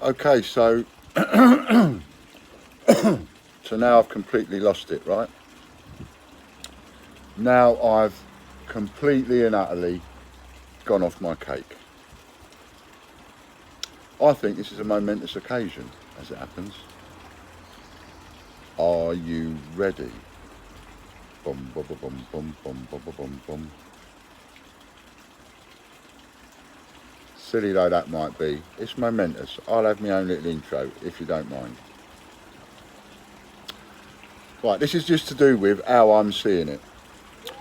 Okay, so so now I've completely lost it, right? Now I've completely and utterly gone off my cake. I think this is a momentous occasion, as it happens. Are you ready? Bum, bum, bum, bum, bum, bum, bum, bum, bum. Silly though that might be, it's momentous. I'll have my own little intro, if you don't mind. Right, this is just to do with how I'm seeing it.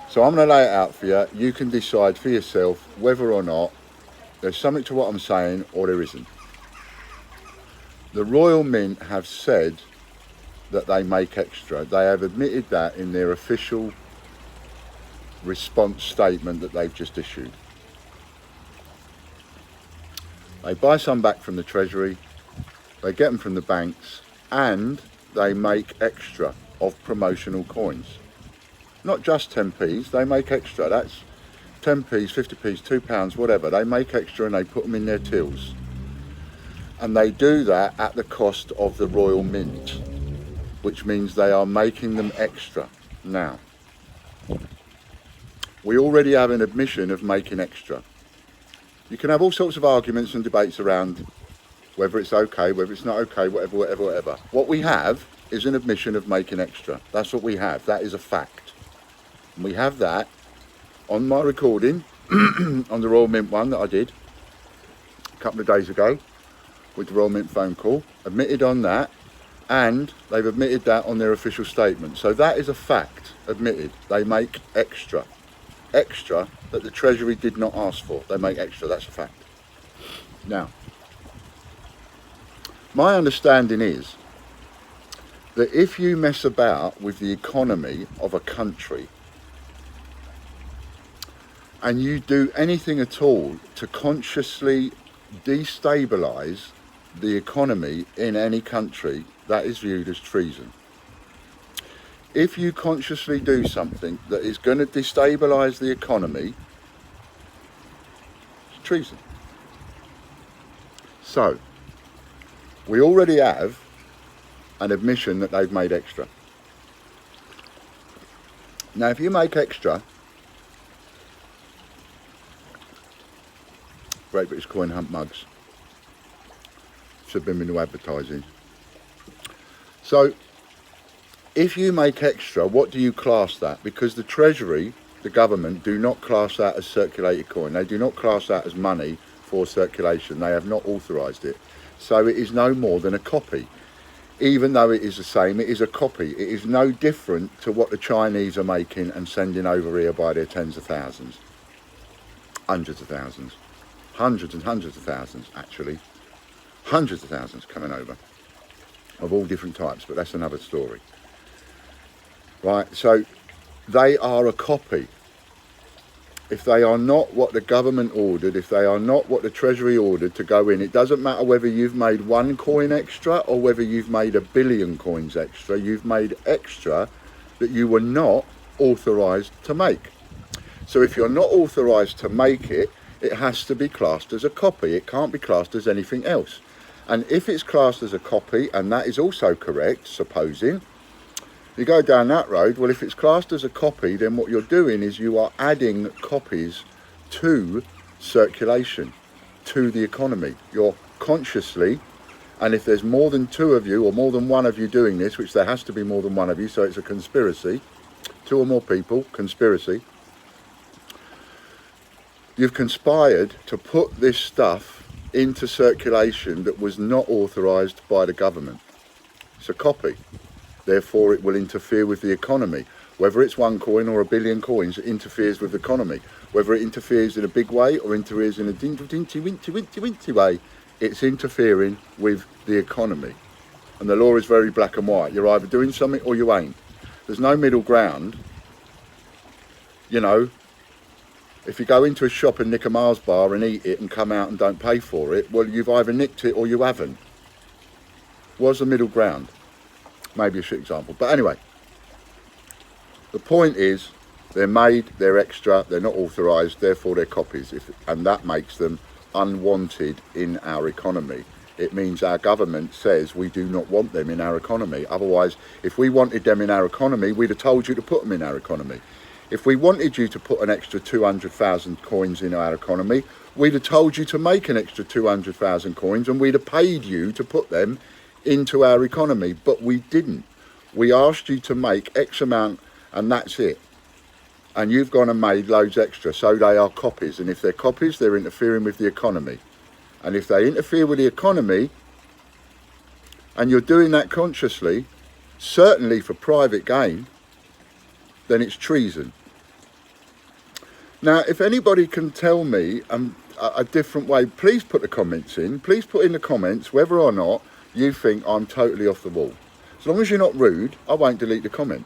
So I'm going to lay it out for you. You can decide for yourself whether or not there's something to what I'm saying or there isn't. The Royal Mint have said that they make extra. They have admitted that in their official response statement that they've just issued. They buy some back from the Treasury, they get them from the banks, and they make extra of promotional coins. Not just 10p's, they make extra. That's 10p's, 50p's, £2, whatever. They make extra and they put them in their tills. And they do that at the cost of the Royal Mint, which means they are making them extra. Now, we already have an admission of making extra. You can have all sorts of arguments and debates around whether it's okay, whether it's not okay, whatever. What we have is an admission of making extra. That's what we have. That is a fact. And we have that on my recording, on the Royal Mint one that I did a couple of days ago with the Royal Mint phone call, admitted on that, and they've admitted that on their official statement. So that is a fact, admitted. They make extra. Extra that the Treasury did not ask for. They make extra, that's a fact. Now, my understanding is that if you mess about with the economy of a country and you do anything at all to consciously destabilise the economy in any country, that is viewed as treason. If you consciously do something that is going to destabilise the economy, it's treason. So, we already have an admission that they've made extra. Now, if you make extra, Great British Coin Hunt mugs, subliminal advertising. So, if you make extra, what do you class that? Because the Treasury, the government, do not class that as circulated coin. They do not class that as money for circulation. They have not authorised it. So it is no more than a copy. Even though it is the same, it is a copy. It is no different to what the Chinese are making and sending over here by their tens of thousands. Hundreds of thousands. Hundreds and hundreds of thousands, actually. Hundreds of thousands coming over. Of all different types, but that's another story. Right, so they are a copy. If they are not what the government ordered, if they are not what the Treasury ordered to go in, it doesn't matter whether you've made one coin extra or whether you've made 1 billion coins extra. You've made extra that you were not authorised to make. So if you're not authorised to make it, it has to be classed as a copy. It can't be classed as anything else. And if it's classed as a copy, and that is also correct, supposing, you go down that road, well, if it's classed as a copy, then what you're doing is you are adding copies to circulation, to the economy. You're consciously, and if there's more than two of you or more than one of you doing this, which there has to be more than one of you, so it's a conspiracy, 2 or more people, conspiracy, you've conspired to put this stuff into circulation that was not authorised by the government. It's a copy. Therefore, it will interfere with the economy. Whether it's 1 coin or 1 billion coins, it interferes with the economy. Whether it interferes in a big way or interferes in a dinty way, it's interfering with the economy. And the law is very black and white. You're either doing something or you ain't. There's no middle ground. You know, if you go into a shop and nick a Mars bar and eat it and come out and don't pay for it, well, you've either nicked it or you haven't. What's the middle ground? Maybe a shit example, but anyway, the point is they're made, they're extra, they're not authorised, therefore they're copies, and that makes them unwanted in our economy. It means our government says we do not want them in our economy. Otherwise, if we wanted them in our economy, we'd have told you to put them in our economy. If we wanted you to put an extra 200,000 coins in our economy, we'd have told you to make an extra 200,000 coins, and we'd have paid you to put them into our economy. But we didn't. We asked you to make X amount, and that's it. And you've gone and made loads extra, so they are copies. And if they're copies, they're interfering with the economy. And if they interfere with the economy, and you're doing that consciously, certainly for private gain, then it's treason. Now, if anybody can tell me a different way, please put the comments in. Please put in the comments whether or not you think I'm totally off the wall. As long as you're not rude, I won't delete the comment.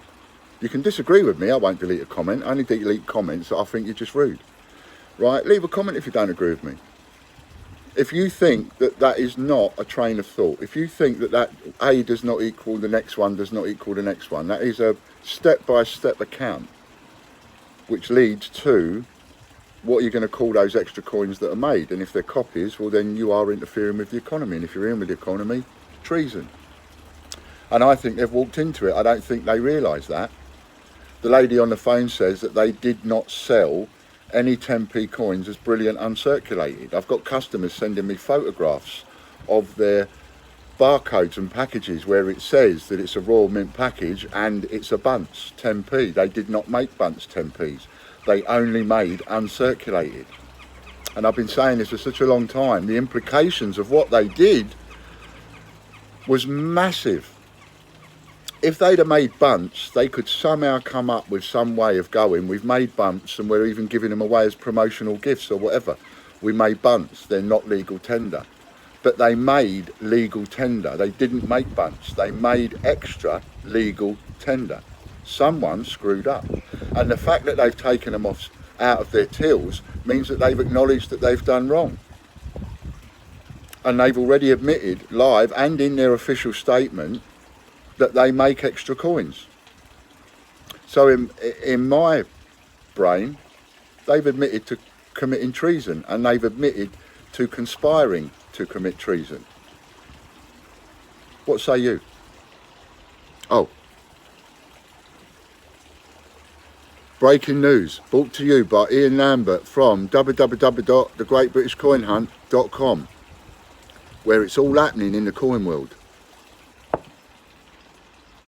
You can disagree with me, I won't delete a comment. I only delete comments that I think you're just rude. Right? Leave a comment if you don't agree with me. If you think that that is not a train of thought, if you think that that A does not equal the next one, does not equal the next one, that is a step-by-step account, which leads to what you're going to call those extra coins that are made. And if they're copies, well, then you are interfering with the economy. And if you're in with the economy, treason. And I think they've walked into it. I don't think they realise that. The lady on the phone says that they did not sell any 10p coins as brilliant uncirculated. I've got customers sending me photographs of their barcodes and packages where it says that it's a Royal Mint package and it's a Bunce 10p. They did not make Bunce 10p's. They only made uncirculated. And I've been saying this for such a long time. The implications of what they did was massive. If they'd have made Bunce, they could somehow come up with some way of going, we've made Bunce and we're even giving them away as promotional gifts or whatever. We made Bunce, they're not legal tender. But they made legal tender. They didn't make Bunce, they made extra legal tender. Someone screwed up. And the fact that they've taken them off out of their tills means that they've acknowledged that they've done wrong. And they've already admitted live and in their official statement that they make extra coins. So in my brain, they've admitted to committing treason, and they've admitted to conspiring to commit treason. What say you? Oh. Breaking news, brought to you by Ian Lambert from www.thegreatbritishcoinhunt.com, where it's all happening in the coin world.